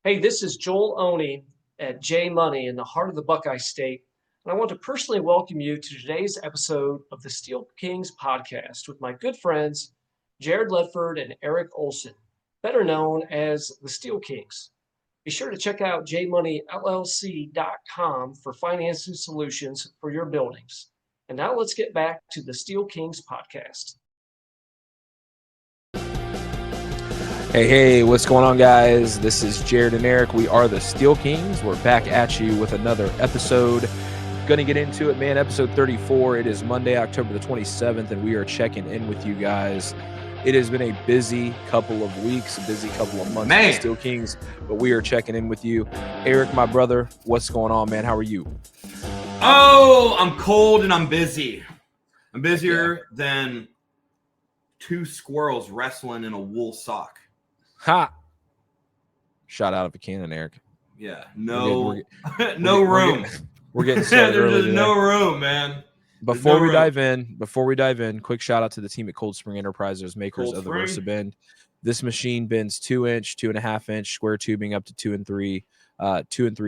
Hey, this is Joel Oney at J Money in the heart of the Buckeye State, and I want to personally welcome you to today's episode of the Steel Kings podcast with my good friends Jared Ledford and Eric Olson, better known as the Steel Kings. Be sure to check out jmoneyllc.com for financing solutions for your buildings. And now let's get back to the Steel Kings podcast. Hey, what's going on, guys? This is Jared and Eric. We are the Steel Kings. We're back at you with another episode. Gonna get into it, man. Episode 34. It is Monday, October the 27th, and we are checking in with you guys. It has been a busy couple of weeks, a busy couple of months for the Steel Kings, but we are checking in with you. Eric, my brother, what's going on, man? How are you? Oh, I'm cold and I'm busy. I'm busier than two squirrels wrestling in a wool sock. Ha! Shot out of a cannon, Eric. Yeah, no room. We're getting started There's early just no room, man. Before we dive in, quick shout out to the team at Cold Spring Enterprises, makers of the Versa Bend. This machine bends 2-inch, 2.5-inch square tubing up to 2 and 3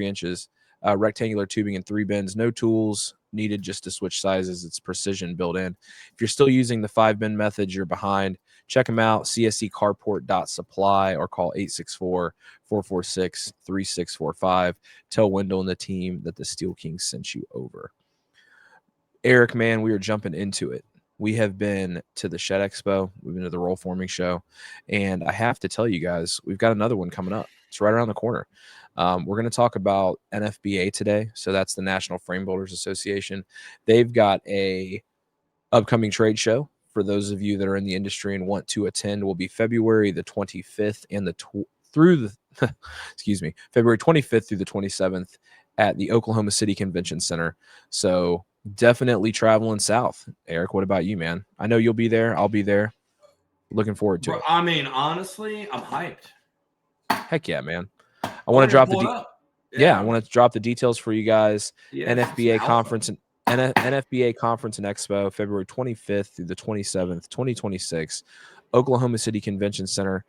inches, rectangular tubing in 3 bends. No tools needed, just to switch sizes. It's precision built in. If you're still using the 5-bend method, you're behind. Check them out, csccarport.supply, or call 864-446-3645. Tell Wendell and the team that the Steel Kings sent you over. Eric, man, we are jumping into it. We have been to the Shed Expo. We've been to the Roll Forming Show. And I have to tell you guys, we've got another one coming up. It's right around the corner. We're going to talk about NFBA today. So that's the National Frame Builders Association. They've got a upcoming trade show. For those of you that are in the industry and want to attend, will be February the 25th and February 25th through the 27th at the Oklahoma City Convention Center. So definitely traveling south. Eric, what about you, man? I know you'll be there. I'll be there. Looking forward to it. I mean, honestly, I'm hyped. Heck yeah, man. I want to drop I want to drop the details for you guys. NFBA Conference and NFBA Conference and Expo, February 25th through the 27th, 2026, Oklahoma City Convention Center.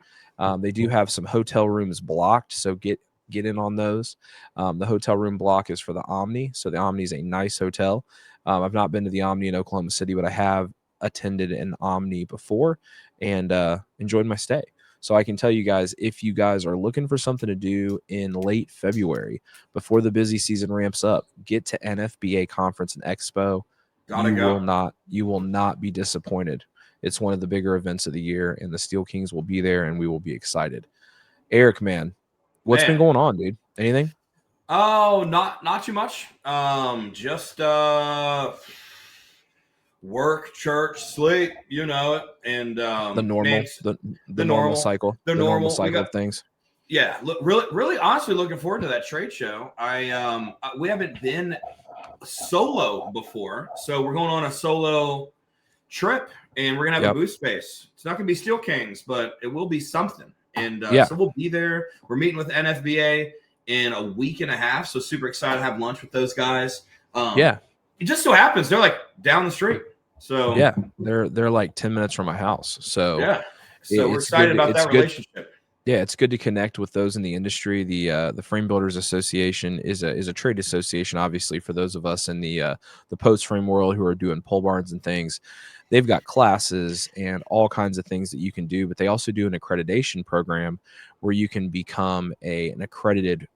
They do have some hotel rooms blocked, so get in on those. The hotel room block is for the Omni, so the Omni is a nice hotel. I've not been to the Omni in Oklahoma City, but I have attended an Omni before and enjoyed my stay. So I can tell you guys, if you guys are looking for something to do in late February before the busy season ramps up, get to NFBA Conference and Expo. You will not be disappointed. It's one of the bigger events of the year, and the Steel Kings will be there, and we will be excited. Eric, man, what's been going on, dude? Anything? Oh, not too much. Just work, church, sleep, you know it, and the normal cycle of things. Yeah, really, honestly, looking forward to that trade show. We haven't been solo before, so we're going on a solo trip, and we're gonna have a booth space. It's not gonna be Steel Kings, but it will be something. And so we'll be there. We're meeting with NFBA in a week and a half, so super excited to have lunch with those guys. It just so happens they're like down the street. So yeah, they're like 10 minutes from my house. So we're excited about that relationship. Yeah, it's good to connect with those in the industry. The Frame Builders Association is a trade association, obviously, for those of us in the post frame world who are doing pole barns and things. They've got classes and all kinds of things that you can do, but they also do an accreditation program where you can become an accredited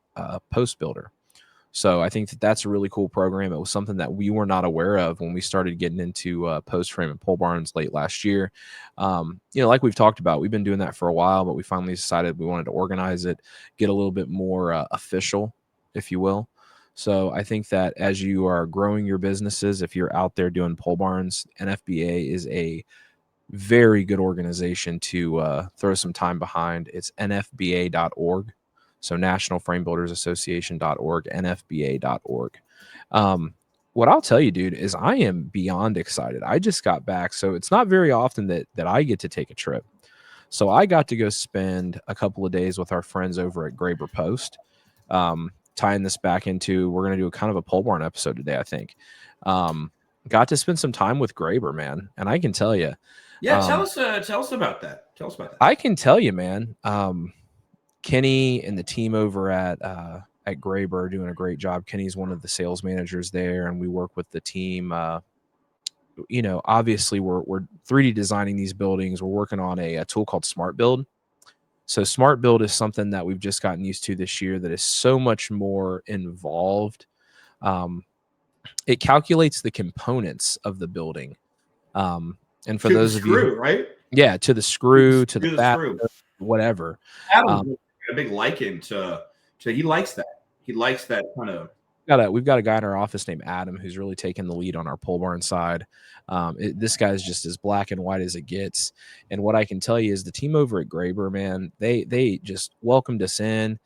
post builder. So I think that's a really cool program. It was something that we were not aware of when we started getting into post frame and pole barns late last year. Like we've talked about, we've been doing that for a while, but we finally decided we wanted to organize it, get a little bit more official, if you will. So I think that as you are growing your businesses, if you're out there doing pole barns, NFBA is a very good organization to throw some time behind. It's nfba.org. So National Frame Builders Association.org, nfba.org. What I'll tell you, dude, is I am beyond excited. I just got back, so it's not very often that I get to take a trip. So I got to go spend a couple of days with our friends over at Graber Post. Tying this back into, we're going to do a kind of a pole barn episode today, I think. Got to spend some time with Graber, man, and I can tell you. Yeah, tell us about that. I can tell you, man. Kenny and the team over at Graber are doing a great job. Kenny's one of the sales managers there, and we work with the team. You know, obviously we're 3D designing these buildings. We're working on a tool called SmartBuild. So SmartBuild is something that we've just gotten used to this year that is so much more involved. It calculates the components of the building. And for To the those of you, screw, right? yeah, to the screw, to the fat, screw. whatever. Adam's a big liking to he likes that. He likes that kind of. We've got a guy in our office named Adam who's really taken the lead on our pole barn side. This guy's just as black and white as it gets. And what I can tell you is the team over at Graber, man, they just welcomed us in.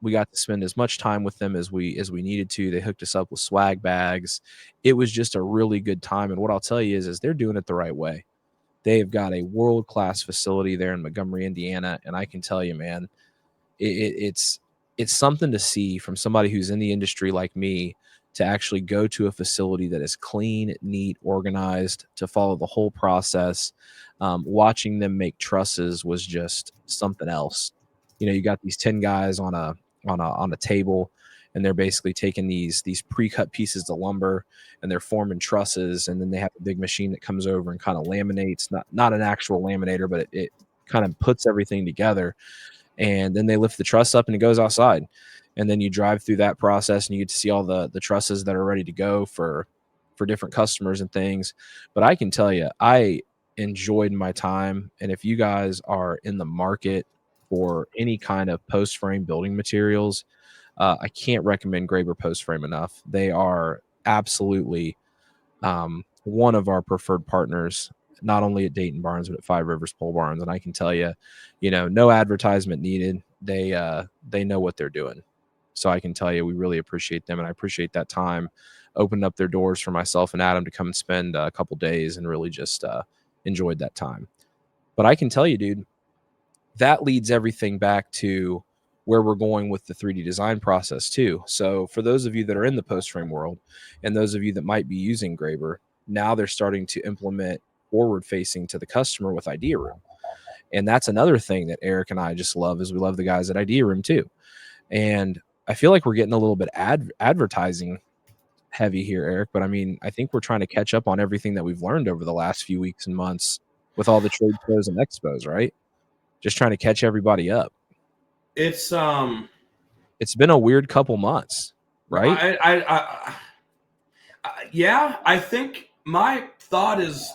We got to spend as much time with them as we needed to. They hooked us up with swag bags. It was just a really good time. And what I'll tell you is they're doing it the right way. They've got a world-class facility there in Montgomery, Indiana. And I can tell you, man, it's something to see from somebody who's in the industry like me to actually go to a facility that is clean, neat, organized, to follow the whole process. Watching them make trusses was just something else. You know, you got these 10 guys on a table, and they're basically taking these pre-cut pieces of lumber and they're forming trusses, and then they have a big machine that comes over and kind of laminates, not an actual laminator, but it kind of puts everything together. And then they lift the truss up and it goes outside. And then you drive through that process and you get to see all the trusses that are ready to go for different customers and things. But I can tell you, I enjoyed my time. And if you guys are in the market for any kind of post frame building materials, I can't recommend Graber post frame enough. They are absolutely one of our preferred partners, not only at Dayton Barns, but at Five Rivers Pole Barns. And I can tell you, no advertisement needed. They know what they're doing. So I can tell you, we really appreciate them. And I appreciate that time, opened up their doors for myself and Adam to come and spend a couple days and really just enjoyed that time. But I can tell you, dude, that leads everything back to where we're going with the 3D design process too. So for those of you that are in the post frame world and those of you that might be using Graber, now they're starting to implement forward facing to the customer with IdeaRoom. And that's another thing that Eric and I just love, is we love the guys at IdeaRoom too. And I feel like we're getting a little bit advertising heavy here, Eric, but I mean, I think we're trying to catch up on everything that we've learned over the last few weeks and months with all the trade shows and expos, right? Just trying to catch everybody up. It's been a weird couple months, right? Yeah, I think my thought is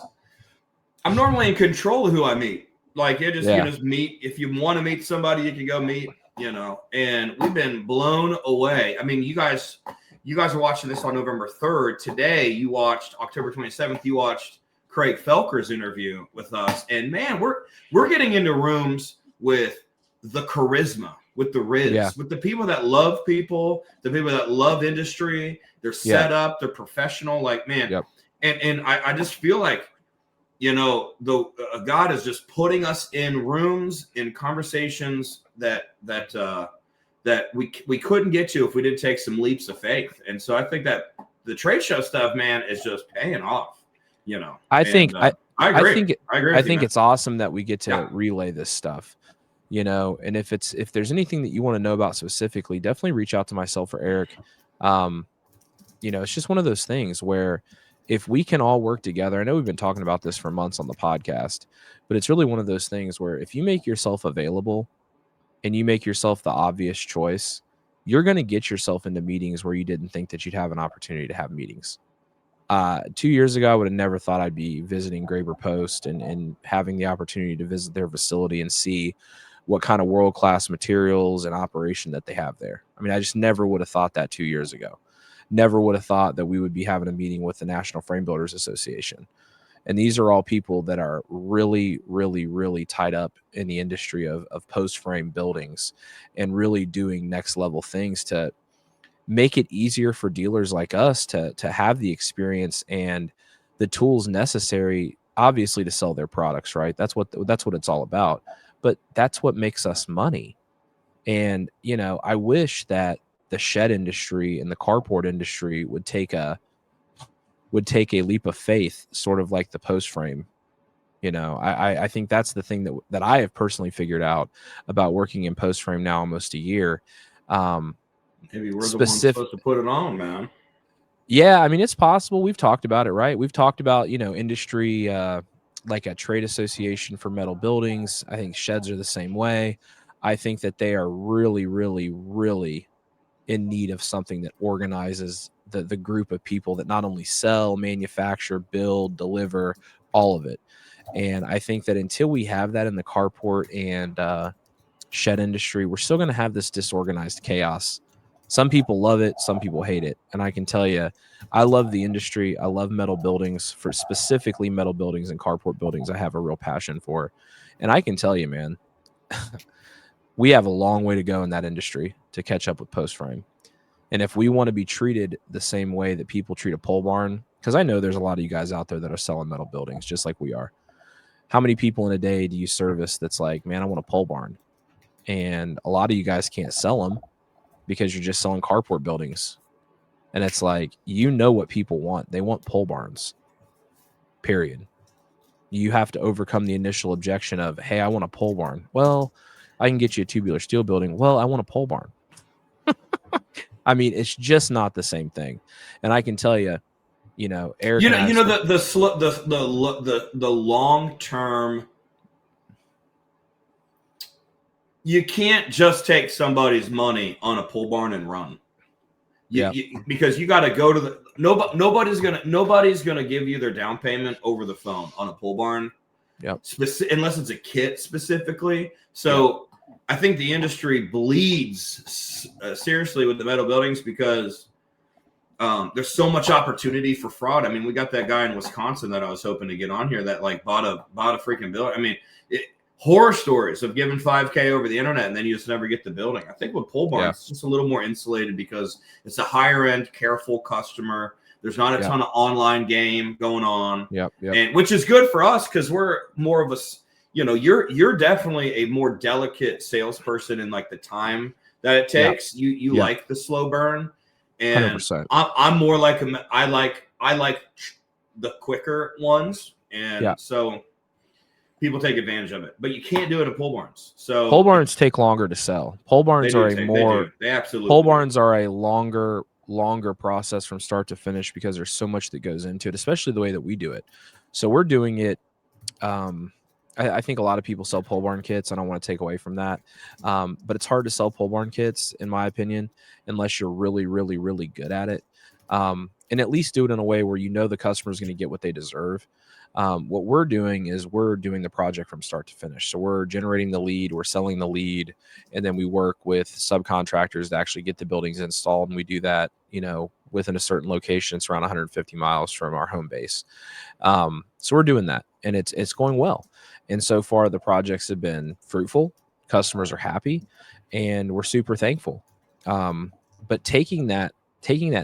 I'm normally in control of who I meet. Like you just meet. If you want to meet somebody, you can go meet, and we've been blown away. I mean, you guys are watching this on November 3rd. Today, you watched October 27th. You watched Craig Felker's interview with us. And man, we're getting into rooms with the charisma, with the Riz, with the people that love people, the people that love industry. They're set up, they're professional. Like, man, and I just feel like, God is just putting us in rooms, in conversations that we couldn't get to if we didn't take some leaps of faith. And so I think that the trade show stuff, man, is just paying off. I agree. I think it's awesome that we get to relay this stuff. And if there's anything that you want to know about specifically, definitely reach out to myself or Eric. It's just one of those things where if we can all work together, I know we've been talking about this for months on the podcast, but it's really one of those things where if you make yourself available and you make yourself the obvious choice, you're going to get yourself into meetings where you didn't think that you'd have an opportunity to have meetings. 2 years ago, I would have never thought I'd be visiting Graber Post and having the opportunity to visit their facility and see what kind of world-class materials and operation that they have there. I mean, I just never would have thought that 2 years ago. Never would have thought that we would be having a meeting with the National Frame Builders Association. And these are all people that are really, really, really tied up in the industry of post-frame buildings and really doing next-level things to make it easier for dealers like us to have the experience and the tools necessary, obviously, to sell their products, right? That's what it's all about. But that's what makes us money. And, I wish that the shed industry and the carport industry would take a leap of faith, sort of like the post frame You know, I think that's the thing that I have personally figured out about working in post frame now almost a year. Maybe we're the ones supposed to put it on, man. Yeah, I mean, it's possible. We've talked about it, right? We've talked about, industry, like a trade association for metal buildings. I think sheds are the same way. I think that they are really, really, really in need of something that organizes the group of people that not only sell, manufacture, build, deliver, all of it. And I think that until we have that in the carport and shed industry, we're still going to have this disorganized chaos. Some people love it, some people hate it. And I can tell you, I love the industry. I love metal buildings, for specifically metal buildings and carport buildings. I have a real passion for. And I can tell you, man, we have a long way to go in that industry to catch up with post frame. And if we want to be treated the same way that people treat a pole barn, because I know there's a lot of you guys out there that are selling metal buildings just like we are. How many people in a day do you service that's like, man, I want a pole barn? And a lot of you guys can't sell them because you're just selling carport buildings. And it's like, what people want. They want pole barns, period. You have to overcome the initial objection of, hey, I want a pole barn. Well, I can get you a tubular steel building. Well, I want a pole barn. I mean, it's just not the same thing. And I can tell you, Eric. The long term. You can't just take somebody's money on a pole barn and run. Because you got to go to the nobody's gonna give you their down payment over the phone on a pole barn. Unless it's a kit specifically. So I think the industry bleeds seriously with the metal buildings because there's so much opportunity for fraud. I mean, we got that guy in Wisconsin that I was hoping to get on here that like bought a freaking building. I mean, horror stories of giving $5,000 over the internet and then you just never get the building. I think with pole barns, it's just a little more insulated because it's a higher end, careful customer. There's not a ton of online game going on. And which is good for us because we're more of a, you're definitely a more delicate salesperson in like the time that it takes. You like the slow burn. And 100%. I'm more like I like the quicker ones. And so people take advantage of it, but you can't do it at pole barns. So pole barns take longer to sell. Pole barns are a longer process from start to finish because there's so much that goes into it, especially the way that we do it. So we're doing it. I think a lot of people sell pole barn kits. I don't want to take away from that. But it's hard to sell pole barn kits, in my opinion, unless you're really, really, really good at it. And at least do it in a way where the customer is going to get what they deserve. What we're doing is we're doing the project from start to finish. So we're generating the lead, we're selling the lead, and then we work with subcontractors to actually get the buildings installed. And we do that, within a certain location. It's around 150 miles from our home base. So we're doing that, and it's going well. And so far, the projects have been fruitful. Customers are happy, and we're super thankful. But taking that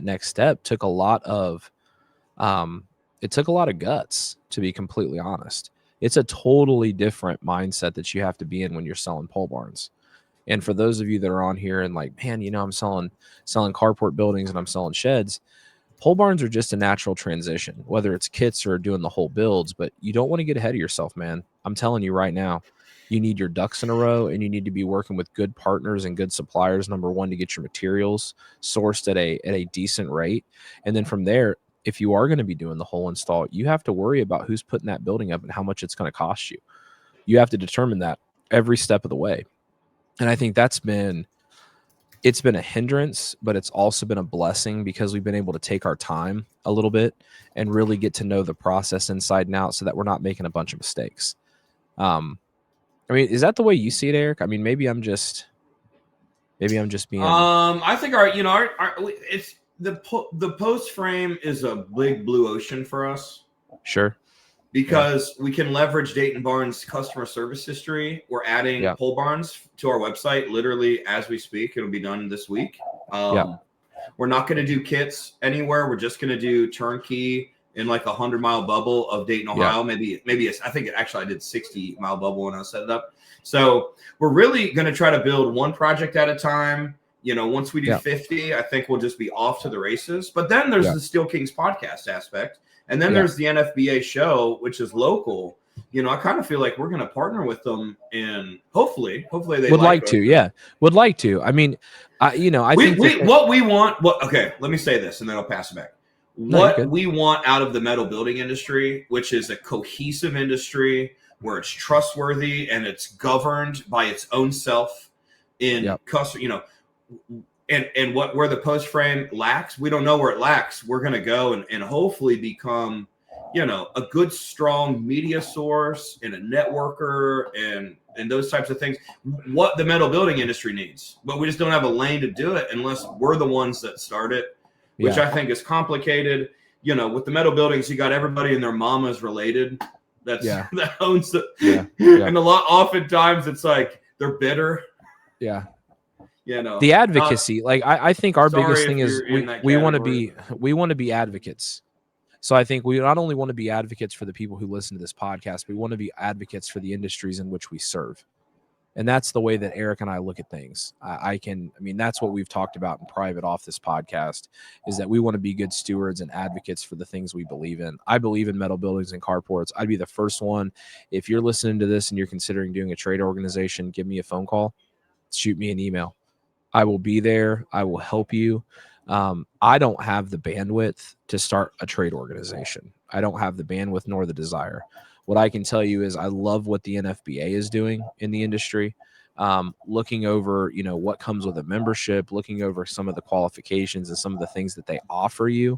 next step took a lot of guts, to be completely honest. It's a totally different mindset that you have to be in when you're selling pole barns. And for those of you that are on here and like, man, I'm selling carport buildings and I'm selling sheds, pole barns are just a natural transition, whether it's kits or doing the whole builds. But you don't want to get ahead of yourself, man. I'm telling you right now, you need your ducks in a row, and you need to be working with good partners and good suppliers, number one, to get your materials sourced at a decent rate. And then from there, if you are going to be doing the whole install, you have to worry about who's putting that building up and how much it's going to cost you. You have to determine that every step of the way. And I think it's been a hindrance, but it's also been a blessing because we've been able to take our time a little bit and really get to know the process inside and out so that we're not making a bunch of mistakes. I mean, is that the way you see it, Eric? I mean, maybe I'm just being. I think it's the post frame is a big blue ocean for us. Sure. Because we can leverage Dayton Barnes' customer service history. We're adding pole barns to our website literally as we speak. It'll be done this week. We're not going to do kits anywhere. We're just going to do turnkey in like 100-mile bubble of Dayton, Ohio. Maybe I think I did 60-mile bubble when I set it up. So we're really going to try to build one project at a time. Once we do 50, I think we'll just be off to the races. But then there's the Steel Kings podcast aspect. And then there's the NFBA show, which is local. I kind of feel like we're going to partner with them, and hopefully they would like us. to. Yeah, would like to. I mean, I think what we want. Okay, let me say this, and then I'll pass it back. What we want out of the metal building industry, which is a cohesive industry where it's trustworthy and it's governed by its own self in customer, and where the post frame lacks, we don't know where it lacks. We're going to go and hopefully become, a good, strong media source and a networker and those types of things, what the metal building industry needs. But we just don't have a lane to do it unless we're the ones that start it, which I think is complicated. With the metal buildings, you got everybody and their mama's related. That owns it. And oftentimes it's like they're bitter. Yeah. The advocacy, I think our biggest thing is we want to be advocates. So I think we not only want to be advocates for the people who listen to this podcast, we want to be advocates for the industries in which we serve. And that's the way that Eric and I look at things. That's what we've talked about in private off this podcast, is that we want to be good stewards and advocates for the things we believe in. I believe in metal buildings and carports. I'd be the first one. If you're listening to this and you're considering doing a trade organization, give me a phone call, shoot me an email. I will be there. I will help you. I don't have the bandwidth to start a trade organization. I don't have the bandwidth nor the desire. What I can tell you is I love what the NFBA is doing in the industry. Looking over, what comes with a membership, looking over some of the qualifications and some of the things that they offer you,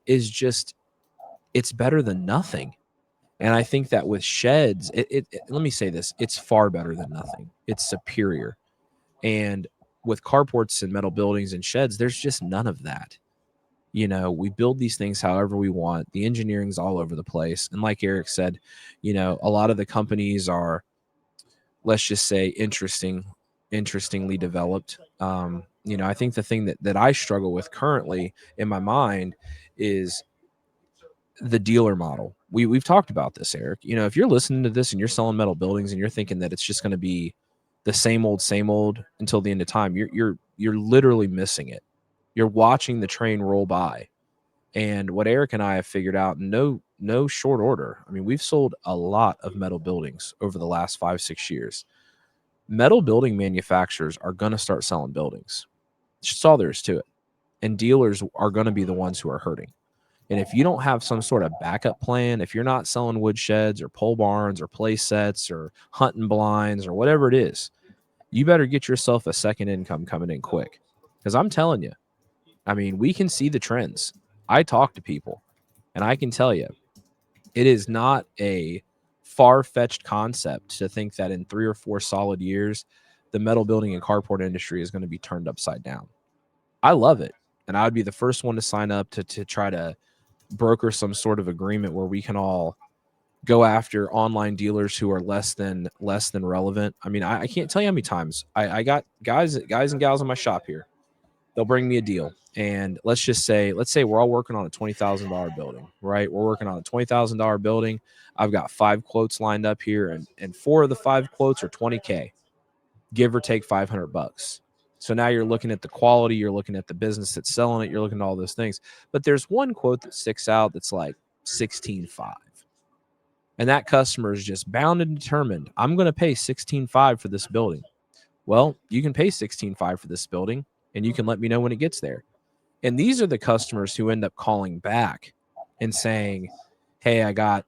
is just, it's better than nothing. And I think that with sheds, let me say this, it's far better than nothing. It's superior. And with carports and metal buildings and sheds, there's just none of that. We build these things however we want. The engineering's all over the place. And like Eric said, a lot of the companies are, let's just say, interestingly developed. I think the thing that I struggle with currently in my mind is the dealer model. We've talked about this, Eric. If you're listening to this and you're selling metal buildings and you're thinking that it's just going to be the same old until the end of time, you're literally missing it. You're watching the train roll by. And what Eric and I have figured out in no short order, we've sold a lot of metal buildings over the last 5-6 years. Metal building manufacturers are going to start selling buildings. It's just all there is to it. And dealers are going to be the ones who are hurting. And if you don't have some sort of backup plan, if you're not selling wood sheds or pole barns or play sets or hunting blinds or whatever it is, you better get yourself a second income coming in quick. Because I'm telling you, we can see the trends. I talk to people, and I can tell you, it is not a far-fetched concept to think that in 3 or 4 solid years, the metal building and carport industry is going to be turned upside down. I love it, and I would be the first one to sign up to try to broker some sort of agreement where we can all go after online dealers who are less than relevant. I can't tell you how many times I got guys and gals in my shop here. They'll bring me a deal, and let's say we're all working on a $20,000 building, right? We're working on a $20,000 building. I've got 5 quotes lined up here, and 4 of the 5 quotes are $20K, give or take $500. So now you're looking at the quality, you're looking at the business that's selling it, you're looking at all those things. But there's one quote that sticks out that's like $16,500. And that customer is just bound and determined, I'm going to pay $16,500 for this building. Well, you can pay $16,500 for this building, and you can let me know when it gets there. And these are the customers who end up calling back and saying, hey, I got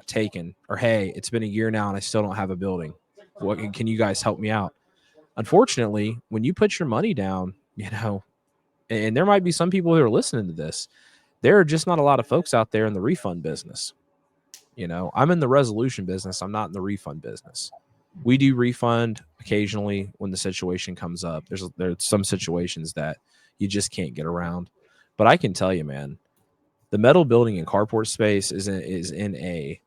taken, or hey, it's been a year now and I still don't have a building. What can you guys help me out? Unfortunately, when you put your money down, and there might be some people who are listening to this, there are just not a lot of folks out there in the refund business. I'm in the resolution business. I'm not in the refund business. We do refund occasionally when the situation comes up. There's some situations that you just can't get around. But I can tell you, man, the metal building and carport space is in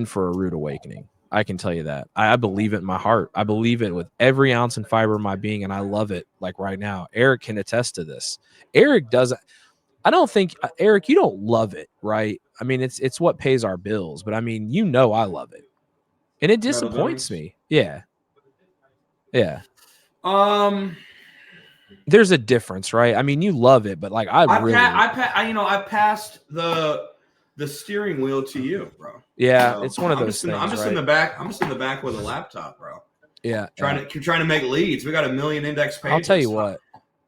for a rude awakening. I can tell you that. I believe it in my heart. I believe it with every ounce and fiber of my being, and I love it like right now. Eric can attest to this. Eric doesn't. I don't think, Eric, you don't love it, right? It's what pays our bills, but I love it. And it disappoints me. Yeah. Yeah. There's a difference, right? You love it, but like I passed the the steering wheel to you, bro. Yeah, So it's one of those things. I'm just in the back. I'm just in the back with a laptop, bro. Yeah, trying to make leads. We got 1 million index pages. I'll tell you what.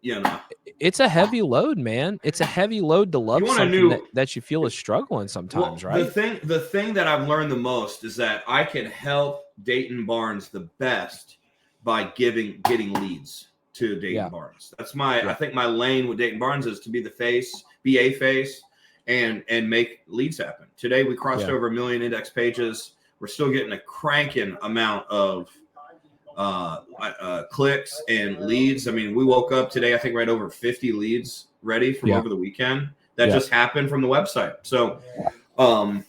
You know, it's a heavy load, man. It's a heavy load to love something that you feel is struggling sometimes, right? The thing that I've learned the most is that I can help Dayton Barnes the best by getting leads to Dayton Barnes. That's I think my lane with Dayton Barnes is to be the face, be a face, and make leads happen. Today we crossed over 1 million index pages. We're still getting a cranking amount of clicks and leads. I mean, we woke up today, I think, right over 50 leads ready from over the weekend. That just happened from the website. So if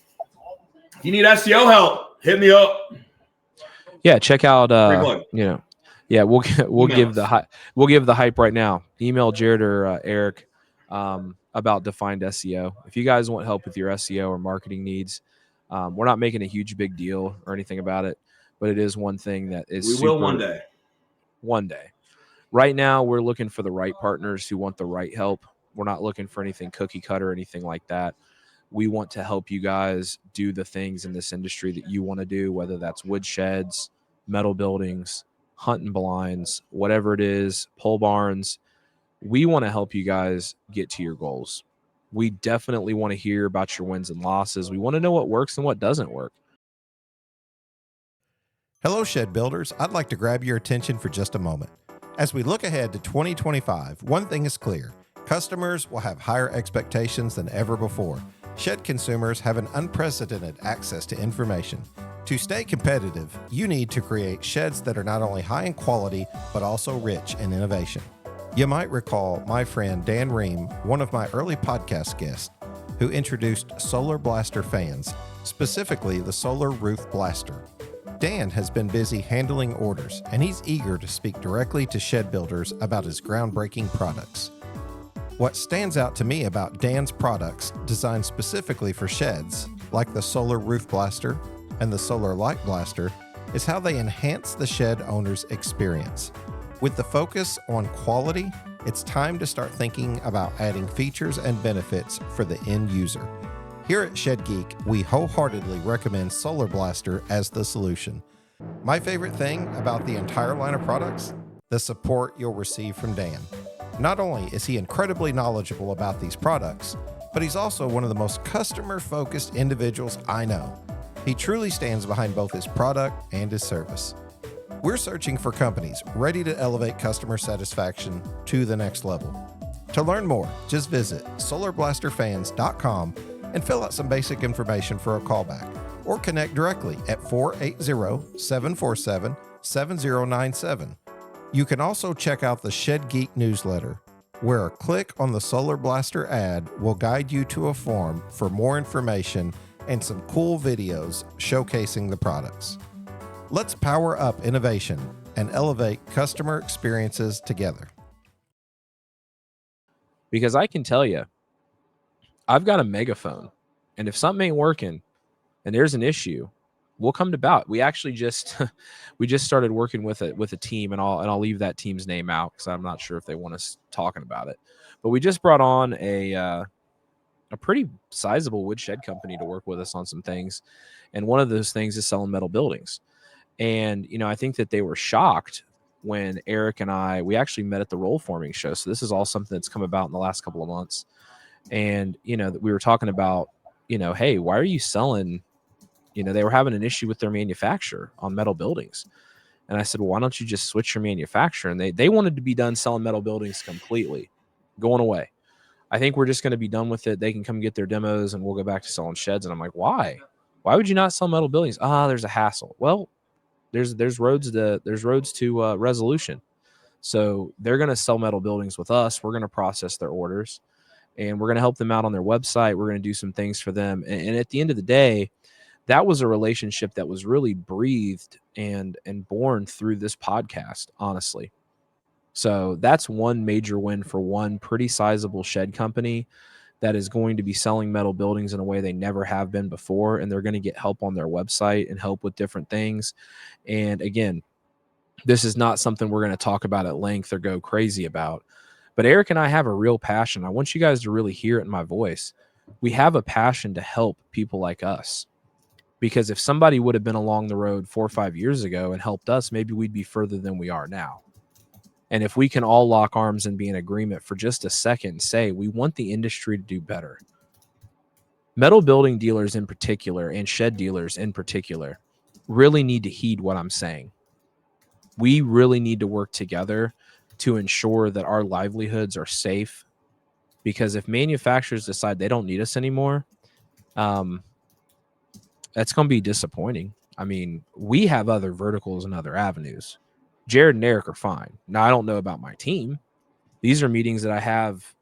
you need SEO help, hit me up. Yeah, check out we'll give the hype right now. Email Jared or Eric about defined SEO. If you guys want help with your SEO or marketing needs, we're not making a huge big deal or anything about it, but it is one thing that is will one day. One day. Right now, we're looking for the right partners who want the right help. We're not looking for anything cookie cutter or anything like that. We want to help you guys do the things in this industry that you want to do, whether that's wood sheds, metal buildings, hunting blinds, whatever it is, pole barns. We want to help you guys get to your goals. We definitely want to hear about your wins and losses. We want to know what works and what doesn't work. Hello, shed builders. I'd like to grab your attention for just a moment. As we look ahead to 2025, one thing is clear. Customers will have higher expectations than ever before. Shed consumers have an unprecedented access to information. To stay competitive, you need to create sheds that are not only high in quality, but also rich in innovation. You might recall my friend Dan Ream, one of my early podcast guests, who introduced Solar Blaster fans, specifically the Solar Roof Blaster. Dan has been busy handling orders, and he's eager to speak directly to shed builders about his groundbreaking products. What stands out to me about Dan's products designed specifically for sheds, like the Solar Roof Blaster and the Solar Light Blaster, is how they enhance the shed owner's experience. With the focus on quality, it's time to start thinking about adding features and benefits for the end user. Here at Shed Geek, we wholeheartedly recommend Solar Blaster as the solution. My favorite thing about the entire line of products? The support you'll receive from Dan. Not only is he incredibly knowledgeable about these products, but he's also one of the most customer-focused individuals I know. He truly stands behind both his product and his service. We're searching for companies ready to elevate customer satisfaction to the next level. To learn more, just visit solarblasterfans.com and fill out some basic information for a callback, or connect directly at 480-747-7097. You can also check out the Shed Geek newsletter, where a click on the Solar Blaster ad will guide you to a form for more information and some cool videos showcasing the products. Let's power up innovation and elevate customer experiences together. Because I can tell you, I've got a megaphone, and if something ain't working and there's an issue, we'll come to bout. We actually just started working with a team, and I'll leave that team's name out because I'm not sure if they want us talking about it. But we just brought on a pretty sizable woodshed company to work with us on some things, and one of those things is selling metal buildings. And I think that they were shocked when Eric and we actually met at the roll forming show. So this is all something that's come about in the last couple of months. And, we were talking about, hey, why are you selling, they were having an issue with their manufacturer on metal buildings. And I said, well, why don't you just switch your manufacturer? And they wanted to be done selling metal buildings completely, going away. I think we're just going to be done with it. They can come get their demos and we'll go back to selling sheds. And I'm like, why? Why would you not sell metal buildings? There's a hassle. Well, there's roads to resolution. So they're going to sell metal buildings with us. We're going to process their orders, and we're going to help them out on their website. We're going to do some things for them. And at the end of the day, that was a relationship that was really breathed and born through this podcast, honestly. So that's one major win for one pretty sizable shed company that is going to be selling metal buildings in a way they never have been before. And they're going to get help on their website and help with different things. And again, this is not something we're going to talk about at length or go crazy about. But Eric and I have a real passion. I want you guys to really hear it in my voice. we have a passion to help people like us. Because if somebody would have been along the road 4 or 5 years ago and helped us, maybe we'd be further than we are now. And if we can all lock arms and be in agreement for just a second and say, we want the industry to do better. Metal building dealers in particular, and shed dealers in particular, really need to heed what I'm saying. We really need to work together to ensure that our livelihoods are safe. Because if manufacturers decide they don't need us anymore, that's going to be disappointing. I mean, we have other verticals and other avenues. Jared and Eric are fine. Now, I don't know about my team. These are meetings that I have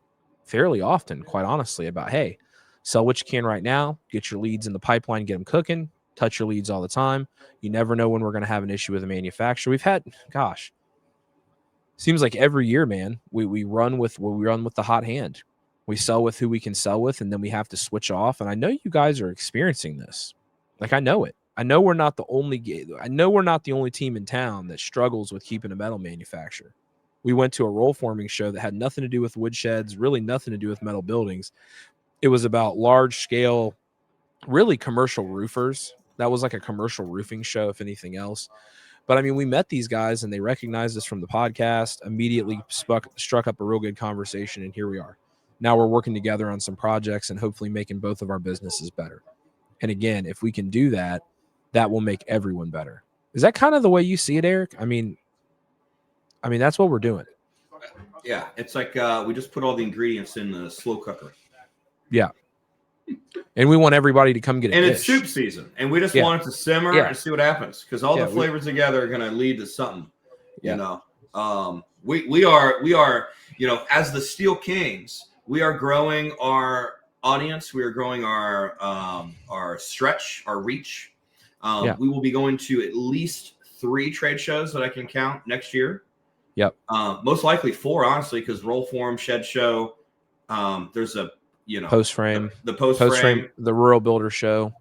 fairly often, quite honestly, about, hey, sell what you can right now, get your leads in the pipeline, get them cooking, touch your leads all the time. You never know when we're going to have an issue with a manufacturer. We've had, gosh, seems like every year, man, we run with the hot hand. We sell with who we can sell with, and then we have to switch off. And I know you guys are experiencing this. Like, I know it. I know we're not the only team in town that struggles with keeping a metal manufacturer. We went to a roll forming show that had nothing to do with wood sheds, really nothing to do with metal buildings. It was about large scale, really commercial roofers. That was like a commercial roofing show, if anything else. But I mean, we met these guys and they recognized us from the podcast, immediately struck up a real good conversation, and here we are. Now we're working together on some projects and hopefully making both of our businesses better. And again, if we can do that, that will make everyone better. Is that kind of the way you see it, Eric? I mean, that's what we're doing. Yeah, it's like we just put all the ingredients in the slow cooker. Yeah. And we want everybody to come get it. And it's soup season. And we just want it to simmer and see what happens. Because all the flavors together are going to lead to something. You know. We are, as the Steel Kings, we are growing our audience. We are growing our stretch, our reach. We will be going to at least 3 trade shows that I can count next year. Yep. Most likely 4, honestly, because Roll Form, Shed Show. There's a post frame, the post frame, the Rural Builder Show.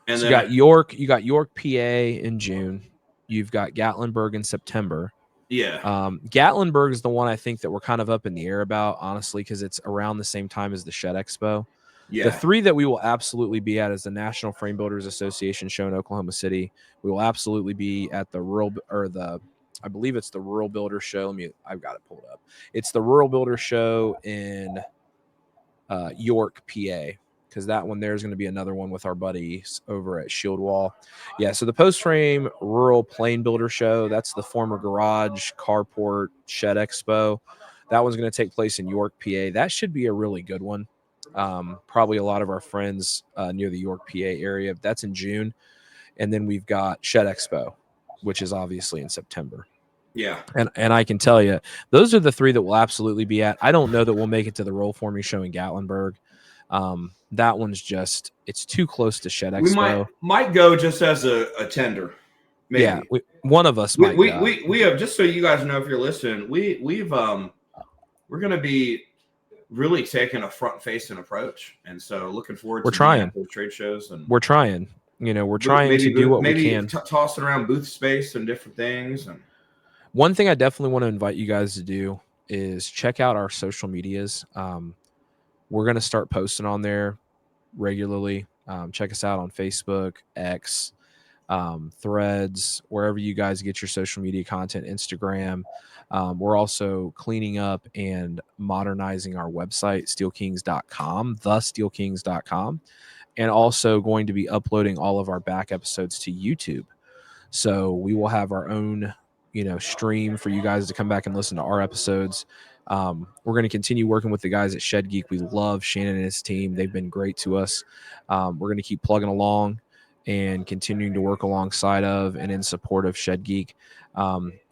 And so then you got York, PA in June. You've got Gatlinburg in September. Yeah. Gatlinburg is the one I think that we're kind of up in the air about, honestly, because it's around the same time as the Shed Expo. Yeah. The 3 that we will absolutely be at is the National Frame Builders Association show in Oklahoma City. We will absolutely be at I believe it's the Rural Builder Show. I've got it pulled up. It's the Rural Builder Show in York, PA, because that one there's going to be another one with our buddies over at Shield Wall. Yeah, so the Post Frame Rural Plane Builder Show, that's the former garage, carport, shed expo. That one's going to take place in York, PA. That should be a really good one. Probably a lot of our friends near the York, PA area. That's in June. And then we've got Shed Expo, which is obviously in September. Yeah. And I can tell you, those are the 3 that we'll absolutely be at. I don't know that we'll make it to the roll forming show in Gatlinburg. That one's just, it's too close to Shed Expo. We might go just as a tender. Maybe. Yeah. One of us might go. We have, just so you guys know, if you're listening, we're going to be really taking a front facing approach. And so looking forward to trying those trade shows. And we're trying to do what we can. Tossing around booth space and different things. And one thing I definitely want to invite you guys to do is check out our social medias. We're going to start posting on there regularly. Check us out on Facebook, X, Threads, wherever you guys get your social media content, Instagram. We're also cleaning up and modernizing our website, steelkings.com, thesteelkings.com, and also going to be uploading all of our back episodes to YouTube. So we will have our own stream for you guys to come back and listen to our episodes. We're going to continue working with the guys at Shed Geek. We love Shannon and his team. They've been great to us. We're going to keep plugging along and continuing to work alongside of and in support of Shed Geek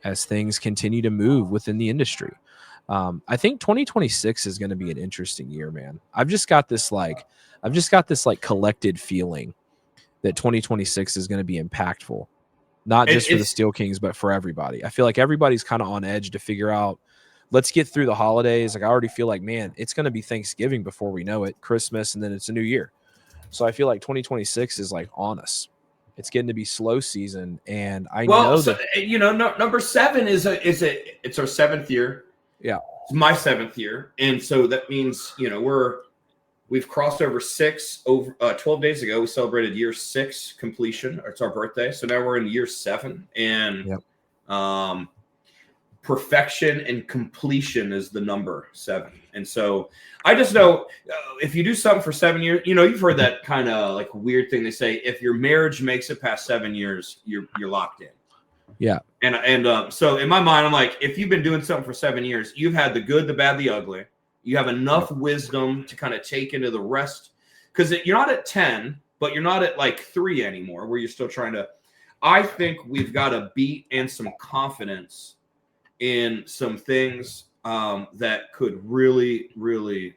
as things continue to move within the industry. I think 2026 is going to be an interesting year, man. I've just got this collected feeling that 2026 is going to be impactful. Not just for the Steel Kings, but for everybody. I feel like everybody's kind of on edge to figure out, let's get through the holidays. Like, I already feel like, man, it's going to be Thanksgiving before we know it, Christmas, and then it's a new year. So I feel like 2026 is like on us. It's getting to be slow season, and number 7 it's our 7th year. Yeah, it's my 7th year, and so that means we're We've crossed over 12 days ago. We celebrated year 6 completion. It's our birthday. So now we're in year 7. And perfection and completion is the number 7. And so I just know if you do something for 7 years, you've heard that kind of like weird thing they say, if your marriage makes it past 7 years, you're locked in. Yeah. And so in my mind, I'm like, if you've been doing something for 7 years, you've had the good, the bad, the ugly. You have enough wisdom to kind of take into the rest, because you're not at 10, but you're not at like 3 anymore, where you're still trying to. I think we've got a beat and some confidence in some things that could really, really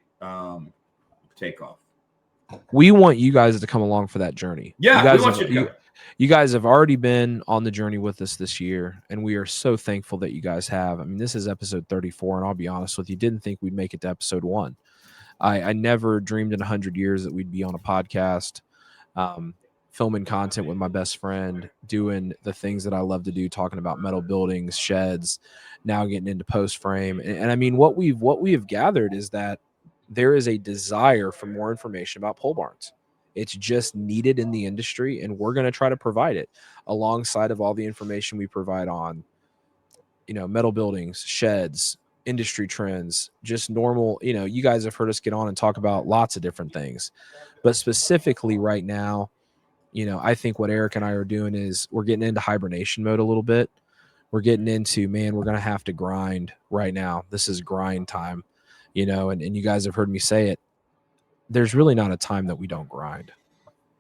take off. We want you guys to come along for that journey. Yeah, we want you to come. You guys have already been on the journey with us this year, and we are so thankful that you guys have. I mean, this is episode 34, and I'll be honest with you, didn't think we'd make it to episode 1. I never dreamed in 100 years that we'd be on a podcast, filming content with my best friend, doing the things that I love to do, talking about metal buildings, sheds, now getting into post frame. And I mean, what we have gathered is that there is a desire for more information about pole barns. It's just needed in the industry, and we're going to try to provide it alongside of all the information we provide on, metal buildings, sheds, industry trends, just normal. You guys have heard us get on and talk about lots of different things, but specifically right now, I think what Eric and I are doing is we're getting into hibernation mode a little bit. We're getting into, man, we're going to have to grind right now. This is grind time, and you guys have heard me say it. There's really not a time that we don't grind.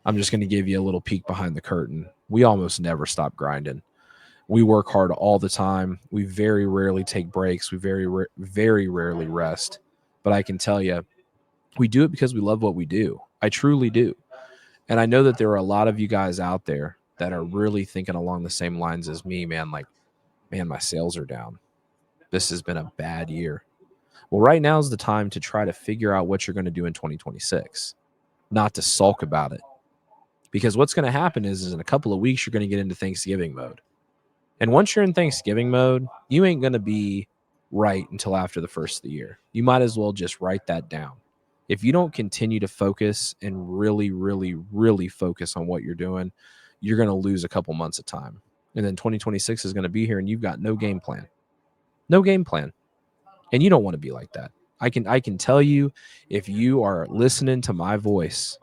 I'm just going to give you a little peek behind the curtain. We almost never stop grinding. We work hard all the time. We very rarely take breaks. We very rarely rest. But I can tell you, we do it because we love what we do. I truly do. And I know that there are a lot of you guys out there that are really thinking along the same lines as me, man. Like, man, my sales are down. This has been a bad year. Well, right now is the time to try to figure out what you're going to do in 2026, not to sulk about it. Because what's going to happen is in a couple of weeks, you're going to get into Thanksgiving mode. And once you're in Thanksgiving mode, you ain't going to be right until after the first of the year. You might as well just write that down. If you don't continue to focus and really, really, really focus on what you're doing, you're going to lose a couple months of time. And then 2026 is going to be here and you've got no game plan. No game plan. And you don't want to be like that. I can tell you, if you are listening to my voice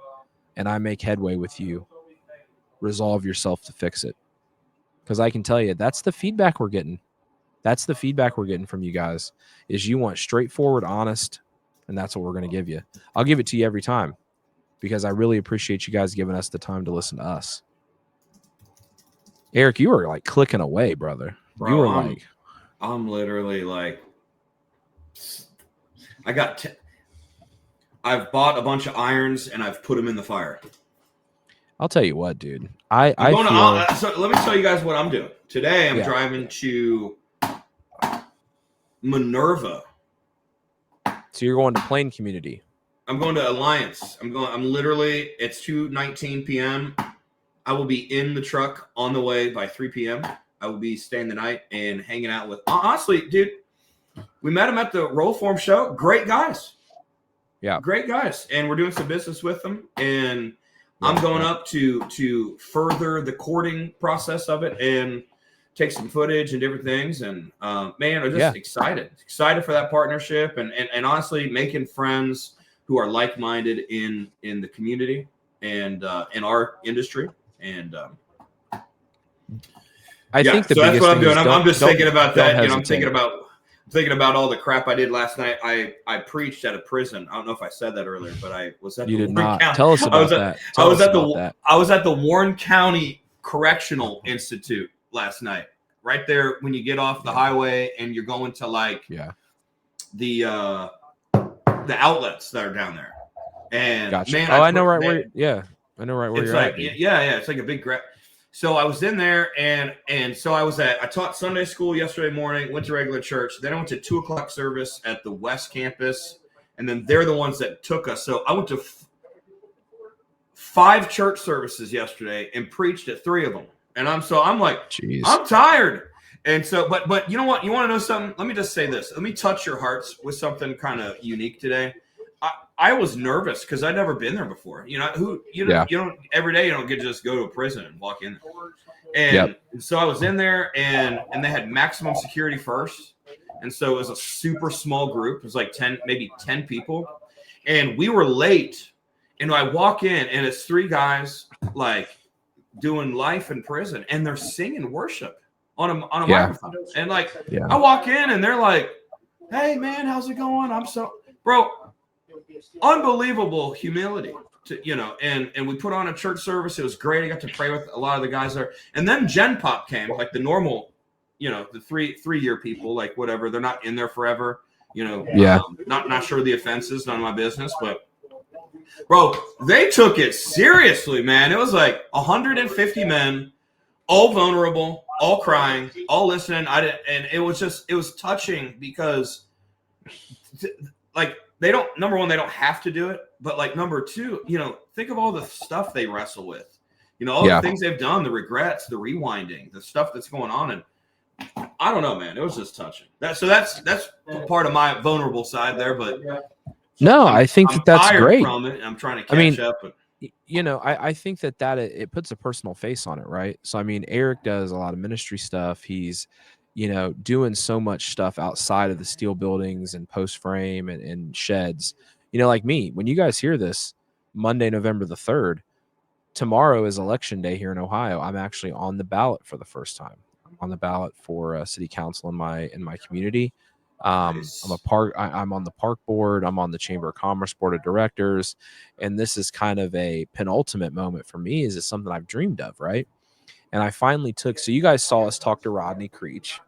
and I make headway with you, resolve yourself to fix it. Because I can tell you, that's the feedback we're getting. That's the feedback we're getting from you guys, is you want straightforward, honest, and that's what we're going to give you. I'll give it to you every time because I really appreciate you guys giving us the time to listen to us. Eric, you were like clicking away, brother. Bro, you were I'm literally like, I've bought a bunch of irons and I've put them in the fire. I'll tell you what, dude. So let me tell you guys what I'm doing. Today I'm driving to Minerva. So you're going to Plain Community. I'm going to Alliance. It's 2:19 p.m. I will be in the truck on the way by 3 p.m. I will be staying the night and hanging out with, honestly, dude, we met them at the Roll Form show. Great guys. Yeah. Great guys. And we're doing some business with them. And I'm going up to further the courting process of it and take some footage and different things. And man, I'm just excited for that partnership and honestly making friends who are like-minded in the community and in our industry. And I think the that's biggest what I'm thing doing. is I'm just thinking about that. Hesitate. I'm thinking about all the crap I did last night. I preached at a prison. I don't know if I said that earlier, but I was at you the did Warren not County. tell us about that. I was at the Warren County Correctional Institute last night. Right there when you get off the highway and you're going to the outlets that are down there. And gotcha. man, I know right where you're at. Yeah, it's like a big So I was in there and so I taught Sunday school yesterday morning, went to regular church. Then I went to 2:00 service at the West Campus. And then they're the ones that took us. So I went to 5 church services yesterday and preached at 3 of them. And I'm like, jeez. I'm tired. And so, but you know what? You want to know something? Let me just say this. Let me touch your hearts with something kind of unique today. I was nervous because I'd never been there before. You know, you don't every day you don't get to just go to a prison and walk in there. And so I was in there, and they had maximum security first, and so it was a super small group. It was like 10 people, and we were late. And I walk in, and it's 3 guys like doing life in prison, and they're singing worship on a microphone. And like I walk in, and they're like, "Hey man, how's it going? Bro." Unbelievable humility to, you know, and we put on a church service. It was great. I got to pray with a lot of the guys there. And then Gen Pop came, like the normal, you know, the three-year people, like whatever. They're not in there forever, you know. Not sure the offenses, none of my business, but bro, they took it seriously, man. It was like 150 men, all vulnerable, all crying, all listening. And it was touching because like, they don't, number one, they don't have to do it. But like number two, you know, think of all the stuff they wrestle with, you know, all the things they've done, the regrets, the rewinding, the stuff that's going on. And I don't know, man, it was just touching. That's part of my vulnerable side there. But no, I think that's great. From it, I'm trying to catch up. But you know, I think that it puts a personal face on it, right? So I mean, Eric does a lot of ministry stuff. He's, you know, doing so much stuff outside of the steel buildings and post frame and sheds. You know, like me, when you guys hear this, Monday, November the 3rd, tomorrow is election day here in Ohio. I'm actually on the ballot for the first time. I'm on the ballot for city council in my community. Nice. I'm on the park board. I'm on the Chamber of Commerce board of directors. And this is kind of a penultimate moment for me. Is it something I've dreamed of, right? And I finally so you guys saw us talk to Rodney Creech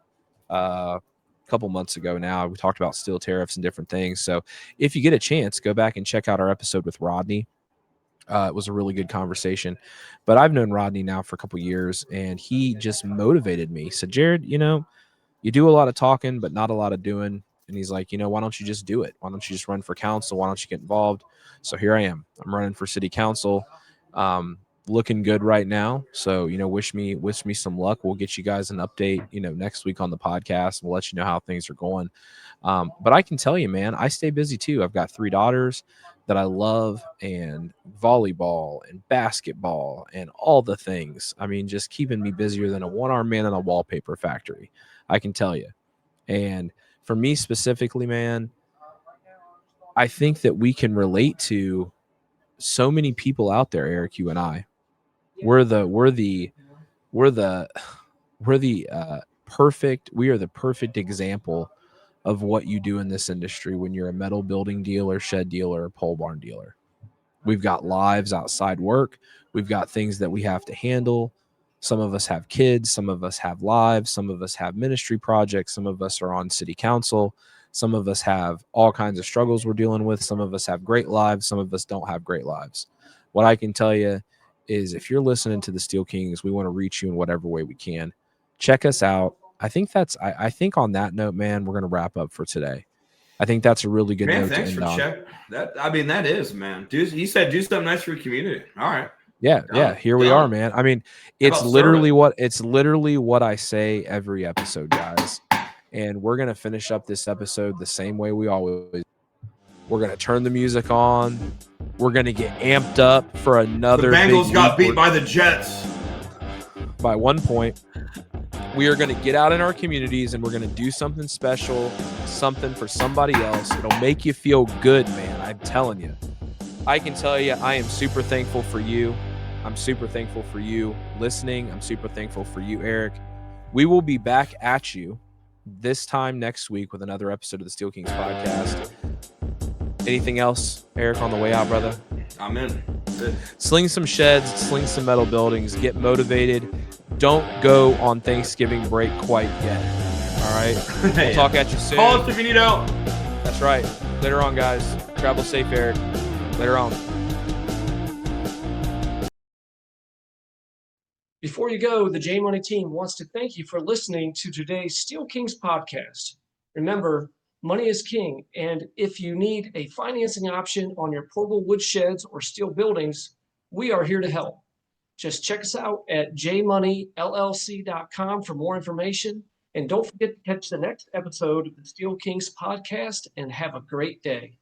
a couple months ago now. We talked about steel tariffs and different things. So if you get a chance, go back and check out our episode with Rodney. It was a really good conversation. But I've known Rodney now for a couple years, and he just motivated me. He said, Jared, you know, you do a lot of talking, but not a lot of doing. And he's like, you know, why don't you just do it? Why don't you just run for council? Why don't you get involved? So here I am. I'm running for city council. Looking good right now. So, you know, wish me some luck. We'll get you guys an update, you know, next week on the podcast. We'll let you know how things are going. But I can tell you, man, I stay busy too. I've got 3 daughters that I love, and volleyball and basketball and all the things. I mean, just keeping me busier than a one-armed man in a wallpaper factory, I can tell you. And for me specifically, man, I think that we can relate to so many people out there, Eric, you and I. We are the perfect example of what you do in this industry when you're a metal building dealer, shed dealer, pole barn dealer. We've got lives outside work. We've got things that we have to handle. Some of us have kids. Some of us have lives. Some of us have ministry projects. Some of us are on city council. Some of us have all kinds of struggles we're dealing with. Some of us have great lives. Some of us don't have great lives. What I can tell you is if you're listening to the Steel Kings, we want to reach you in whatever way we can. Check us out. I think on that note, man, we're going to wrap up for today. I think that's a really good note to end on. That is, man. He said do something nice for your community. All right. Yeah. Here we are, man. I mean, it's literally what I say every episode, guys. And we're going to finish up this episode the same way we always. We're going to turn the music on. We're going to get amped up for another. The Bengals got beat by the Jets by 1 point. We are going to get out in our communities and we're going to do something special, something for somebody else. It'll make you feel good, man. I'm telling you. I can tell you, I am super thankful for you. I'm super thankful for you listening. I'm super thankful for you, Eric. We will be back at you this time next week with another episode of the Steel Kings podcast. Anything else, Eric, on the way out, brother? I'm in. Sling some sheds, sling some metal buildings, get motivated. Don't go on Thanksgiving break quite yet. All right? We'll talk at you soon. Call us if you need help. That's right. Later on, guys. Travel safe, Eric. Later on. Before you go, the J Money team wants to thank you for listening to today's Steel Kings podcast. Remember, money is king, and if you need a financing option on your portable wood sheds or steel buildings, we are here to help. Just check us out at jmoneyllc.com for more information, and don't forget to catch the next episode of the Steel Kings podcast, and have a great day.